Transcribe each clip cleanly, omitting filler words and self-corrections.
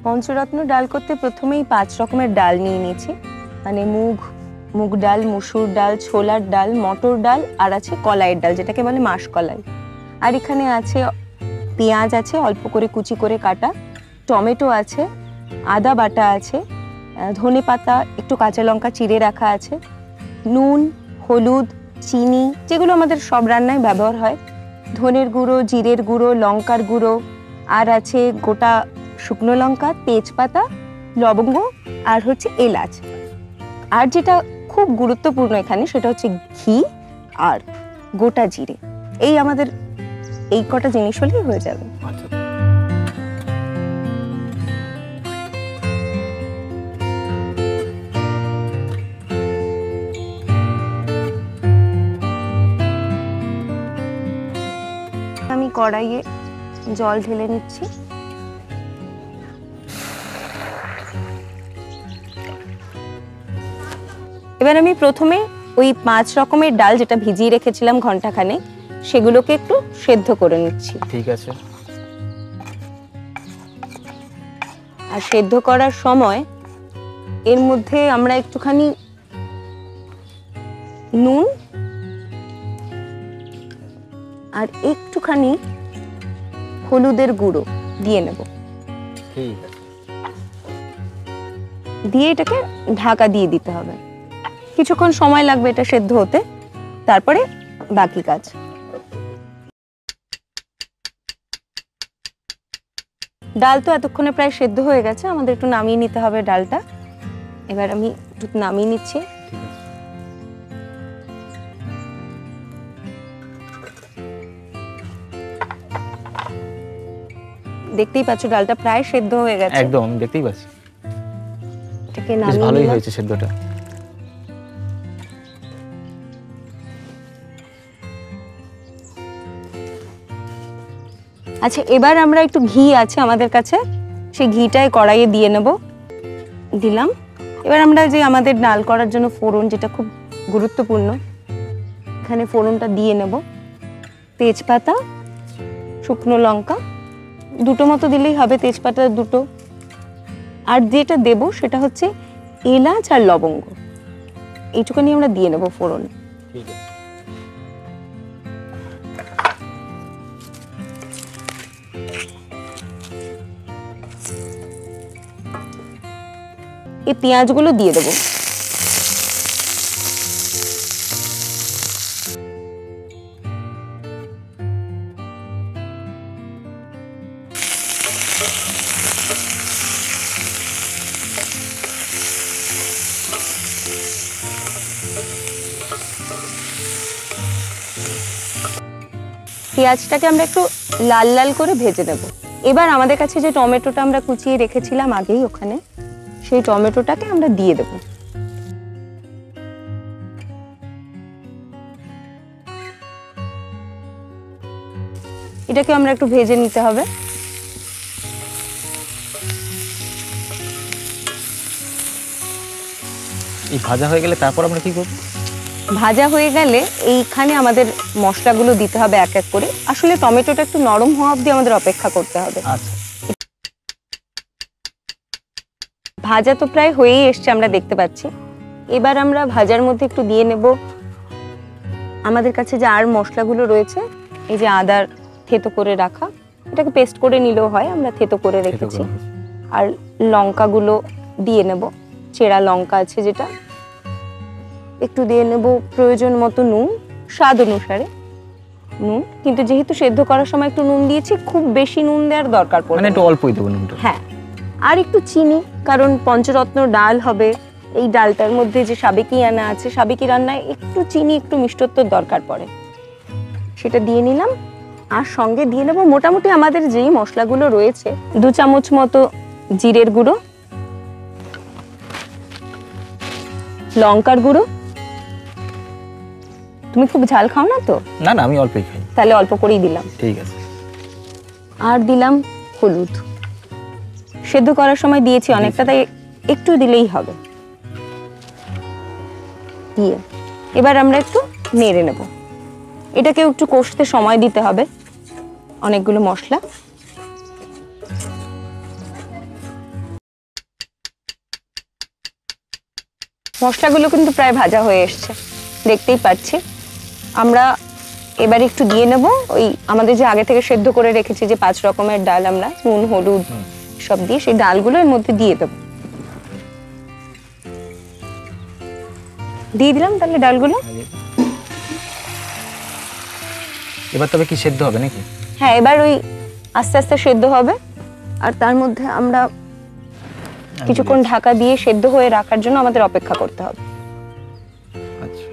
পঞ্চরত্ন ডাল করতে প্রথমেই 5 রকমের ডাল নিয়ে নিয়েছি, মানে মুগ ডাল, মুসুর ডাল, ছোলার ডাল, মটর ডাল আর আছে কলাইয়ের ডাল, যেটাকে বলে মাসকলাই। আর এখানে আছে পেঁয়াজ আছে অল্প করে কুচি করে কাটা, টমেটো আছে, আদা বাটা আছে, ধনে পাতা, একটু কাঁচা লঙ্কা চিড়ে রাখা আছে, নুন, হলুদ, চিনি, যেগুলো আমাদের সব রান্নায় ব্যবহার হয়, ধনের গুঁড়ো, জিরের গুঁড়ো, লঙ্কার গুঁড়ো, আর আছে গোটা শুকনো লঙ্কা, তেজপাতা, লবঙ্গ আর হচ্ছে এলাচ। আর যেটা খুব গুরুত্বপূর্ণ এখানে সেটা হচ্ছে ঘি আর গোটা জিরে। এই আমাদের এই কটা জিনিস হলেই হয়ে যাবে। আমি কড়াইয়ে জল ঢেলে নিচ্ছি। এবার আমি প্রথমে ওই 5 রকমের ডাল যেটা ভিজিয়ে রেখেছিলাম ঘন্টাখানেক, সেগুলোকে একটু সেদ্ধ করে নিচ্ছি। ঠিক আছে। আর সেদ্ধ করার সময় এর মধ্যে আমরা একটুখানি নুন আর একটুখানি হলুদের গুঁড়ো দিয়ে নেব। ঠিক আছে। দিয়ে এটাকে ঢাকা দিয়ে দিতে হবে। কিছুক্ষণ সময় লাগবে এটা সেদ্ধ হতে, তারপরে বাকি কাজ। ডাল তো এতক্ষণে প্রায় সেদ্ধ হয়ে গেছে, আমাদের একটু নামিয়ে নিতে হবে ডালটা। এবার আমি একটু নামিয়ে নিচ্ছি। দেখতেই পাচ্ছ ডালটা প্রায় সেদ্ধ হয়ে গেছে। একদম দেখতেই পাচ্ছি। এটাকে বেশ নামিয়ে ভালোই নিলাম। হয়েছে সেদ্ধটা। আচ্ছা, এবার আমরা একটু ঘি আছে আমাদের কাছে, সেই ঘিটাই কড়াইয়ে দিয়ে নেব। দিলাম। এবার আমরা যে আমাদের ডাল করার জন্য ফোড়ন, যেটা খুব গুরুত্বপূর্ণ, এখানে ফোড়নটা দিয়ে নেব। তেজপাতা, শুকনো লঙ্কা দুটো মতো দিলেই হবে, তেজপাতা দুটো। আর যেটা দেব সেটা হচ্ছে এলাচ আর লবঙ্গ, এইটুকুনি আমরা দিয়ে নেব ফোড়ন। ঠিক আছে। এই পেঁয়াজগুলো দিয়ে দেবো। পেঁয়াজটাকে আমরা একটু লাল লাল করে ভেজে নেব। এবার আমাদের কাছে যে টমেটোটা আমরা কুচিয়ে রেখেছিলাম আগেই ওখানে, সেই টমেটোটাকে আমরা দিয়ে দেব। এটাকে আমরা একটু ভেজে নিতে হবে। এই ভাজা হয়ে গেলে তারপর আমরা কি করব? ভাজা হয়ে গেলে এইখানে আমাদের মশলাগুলো দিতে হবে এক এক করে। আসলে টমেটোটা একটু নরম হওয়া অবধি আমাদের অপেক্ষা করতে হবে। আচ্ছা। ভাজা তো প্রায় হয়েই এসছে, আমরা দেখতে পাচ্ছি। এবার আমরা ভাজার মধ্যে একটু দিয়ে নেব আমাদের কাছে যে আর মশলাগুলো রয়েছে। এই যে আদার থেতো করে রাখা, এটাকে পেস্ট করে নিলেও হয়, আমরা থেতো করে রেখেছি। আর লঙ্কাগুলো দিয়ে নেব, চেরা লঙ্কা আছে যেটা, একটু দিয়ে নেব প্রয়োজন মতো নুন, স্বাদ অনুসারে নুন। কিন্তু যেহেতু সেদ্ধ করার সময় একটু নুন দিয়েছি, খুব বেশি নুন দেওয়ার দরকার পড়বে মানে একটু অল্পই দেব নুনটা। হ্যাঁ। আর একটু চিনি, কারণ পঞ্চরত্ন ডাল হবে, এই ডালটার মধ্যে যে সাবেকি আনা আছে, সাবেকি রান্নায় একটু চিনি, একটু মিষ্টত্বর দরকার পড়ে, সেটা দিয়ে নিলাম। আর সঙ্গে দিয়ে নেব মোটামুটি আমাদের যেই মশলাগুলো রয়েছে, 2 চামচ মতো জিরের গুঁড়ো, লঙ্কার গুঁড়ো। তুমি খুব ঝাল খাও না তো? না না, আমি অল্পই খাই। তাহলে অল্প করেই দিলাম। ঠিক আছে। আর দিলাম হলুদ, সেদ্ধ করার সময় দিয়েছি অনেকটা, তাই একটু দিলেই হবে। দিয়ে এবার আমরা একটু নেড়ে নেব। এটাকে একটু কষতে সময় দিতে হবে, অনেকগুলো মশলা। মশলাগুলো কিন্তু প্রায় ভাজা হয়ে এসছে, দেখতেই পাচ্ছি। আমরা এবার একটু দিয়ে নেব ওই আমাদের যে আগে থেকে সেদ্ধ করে রেখেছি যে 5 রকমের ডাল, আমরা নুন হলুদ সব দিয়ে সেই ডালগুলো এর মধ্যে দিয়ে দেবো। দিয়ে দিলাম তাহলে ডালগুলো। এবার তবে কি সেদ্ধ হবে নাকি? হ্যাঁ, এবার ওই আস্তে আস্তে সেদ্ধ হবে। আর তার মধ্যে আমরা কিছুক্ষণ ঢাকা দিয়ে সেদ্ধ হয়ে রাখার জন্য আমাদের অপেক্ষা করতে হবে। আচ্ছা,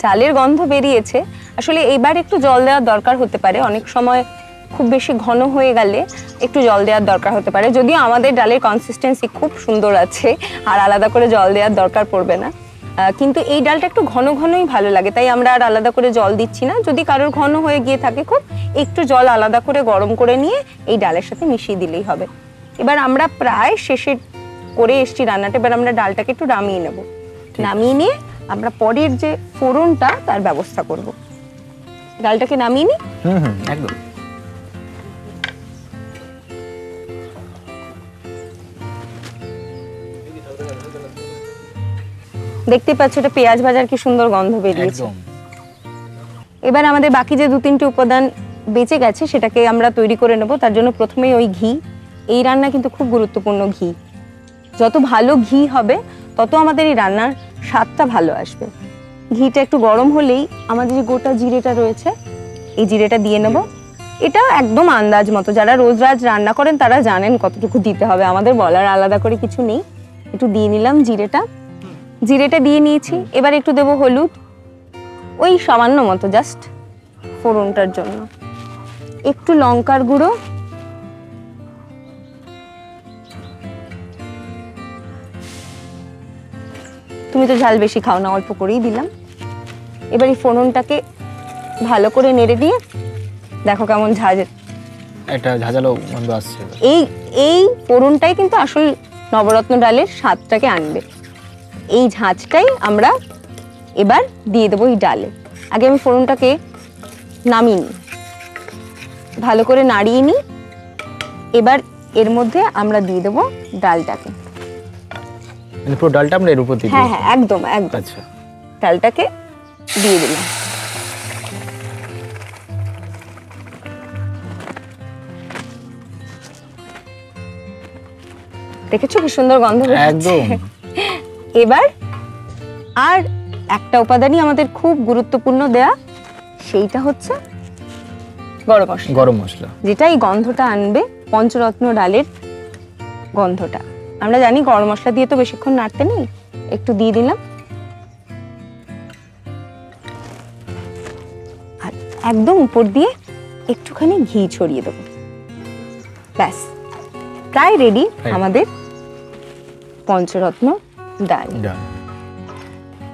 ডালের গন্ধ বেরিয়েছে। আসলে এইবার একটু জল দেওয়ার দরকার হতে পারে, অনেক সময় খুব বেশি ঘন হয়ে গেলে একটু জল দেওয়ার দরকার হতে পারে। যদিও আমাদের ডালের কনসিস্টেন্সি খুব সুন্দর আছে আর আলাদা করে জল দেওয়ার দরকার পড়বে না, কিন্তু এই ডালটা একটু ঘন ঘনই ভালো লাগে, তাই আমরা আর আলাদা করে জল দিচ্ছি না। যদি কারোর ঘন হয়ে গিয়ে থাকে খুব, একটু জল আলাদা করে গরম করে নিয়ে এই ডালের সাথে মিশিয়ে দিলেই হবে। এবার আমরা প্রায় শেষে করে এসছি রান্নাটা, এবার আমরা ডালটাকে একটু নামিয়ে নেব। নামিয়ে নিয়ে আমরা পরের যে ফোড়নটা তার ব্যবস্থা করব। ডালটাকে নামিয়ে নি। একদম। দেখতে পাচ্ছ এটা পেঁয়াজ ভাজার কি সুন্দর গন্ধ বেরিয়েছে। এবার আমাদের বাকি যে 2-3টি উপাদান বেঁচে গেছে সেটাকে আমরা তৈরি করে নেব। তার জন্য প্রথমেই ওই ঘি, এই রান্না কিন্তু খুব গুরুত্বপূর্ণ ঘি। যত ভালো ঘি হবে তত আমাদের এই রান্নার স্বাদটা ভালো আসবে। ঘিটা একটু গরম হলেই আমাদের যে গোটা জিরেটা রয়েছে এই জিরেটা দিয়ে নেব। এটা একদম আন্দাজ মতো, যারা রোজ রান্না করেন তারা জানেন কতটুকু দিতে হবে, আমাদের বলার আলাদা করে কিছু নেই। একটু দিয়ে নিলাম জিরেটা দিয়ে নিয়েছি। এবার একটু দেব হলুদ, ওই সামান্য মতো, জাস্ট ফোড়নটার জন্য। একটু লঙ্কার গুঁড়ো, তুমি তো ঝাল বেশি খাও না, অল্প করেই দিলাম। এবার এই ফোড়নটাকে ভালো করে নেড়ে দিয়ে দেখো কেমন একটা ঝাঁঝালো গন্ধ আসছে। এই ফোড়নটাই কিন্তু আসল নবরত্ন ডালের স্বাদটাকে আনবে। এই ঝাঁঝটাই আমরা এবার দিয়ে দেবো এই ডালে। আগে আমি ফোড়নটাকে নামিয়ে নিই, ভালো করে নাড়িয়ে নিই। এবার এর মধ্যে আমরা দিয়ে দেবো ডালটাকে। মানে পুরো ডালটা আমরা এর উপর দিয়ে? হ্যাঁ, একদম। আচ্ছা, ডালটাকে দিয়ে দিলাম। দেখেছো কি সুন্দর গন্ধ বেরোচ্ছে? এবার আর একটা উপাদানই আমাদের খুব গুরুত্বপূর্ণ দেয়া, সেইটা হচ্ছে গরম মশলা, যেটা এই গন্ধটা আনবে, পঞ্চরত্ন ডালের গন্ধটা। আমরা জানি গরম মশলা দিয়ে তো বেশিক্ষণ নাড়তে নেই, একটু দিয়ে দিলাম। আর একদম উপর দিয়ে একটুখানি ঘি ছড়িয়ে দেবো। ব্যাস, প্রায় রেডি আমাদের পঞ্চরত্ন ডাল।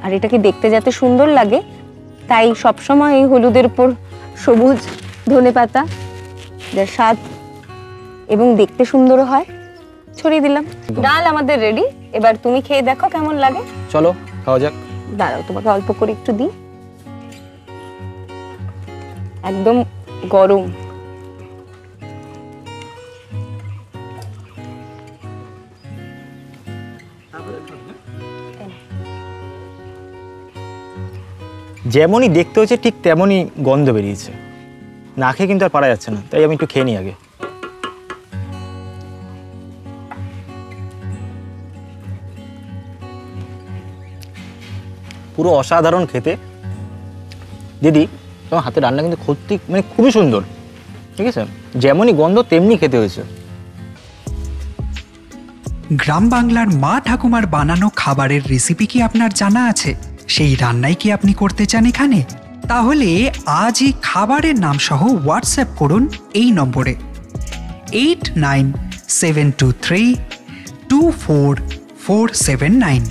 আর এটাকে দেখতে যাতে সুন্দর লাগে তাই সবসময় এই হলুদের উপর সবুজ ধনেপাতা, যার স্বাদ এবং দেখতে সুন্দর হয়, ছড়িয়ে দিলাম। ডাল আমাদের রেডি। এবার তুমি খেয়ে দেখো কেমন লাগে। চলো খাওয়া যাক। দাঁড়াও, তোমাকে অল্প করে একটু দিই। একদম গরম। যেমনই দেখতে হচ্ছে ঠিক তেমনই গন্ধ বেরিয়েছে, না খেয়ে কিন্তু আর পারা যাচ্ছে না, তাই আমি একটু খেয়ে নিই আগে। পুরো অসাধারণ খেতে। দিদি তোমার হাতে রান্না কিন্তু সত্যি মানে খুবই সুন্দর, ঠিক আছে? যেমনই গন্ধ তেমনি খেতে হয়েছে। গ্রাম বাংলার মা ঠাকুমার বানানো খাবারের রেসিপি কি আপনার জানা আছে? সেই রান্নাই কি আপনি করতে চান এখানে? তাহলে আজই খাবারের নাম সহ হোয়াটসঅ্যাপ করুন এই নম্বরে 8972324479।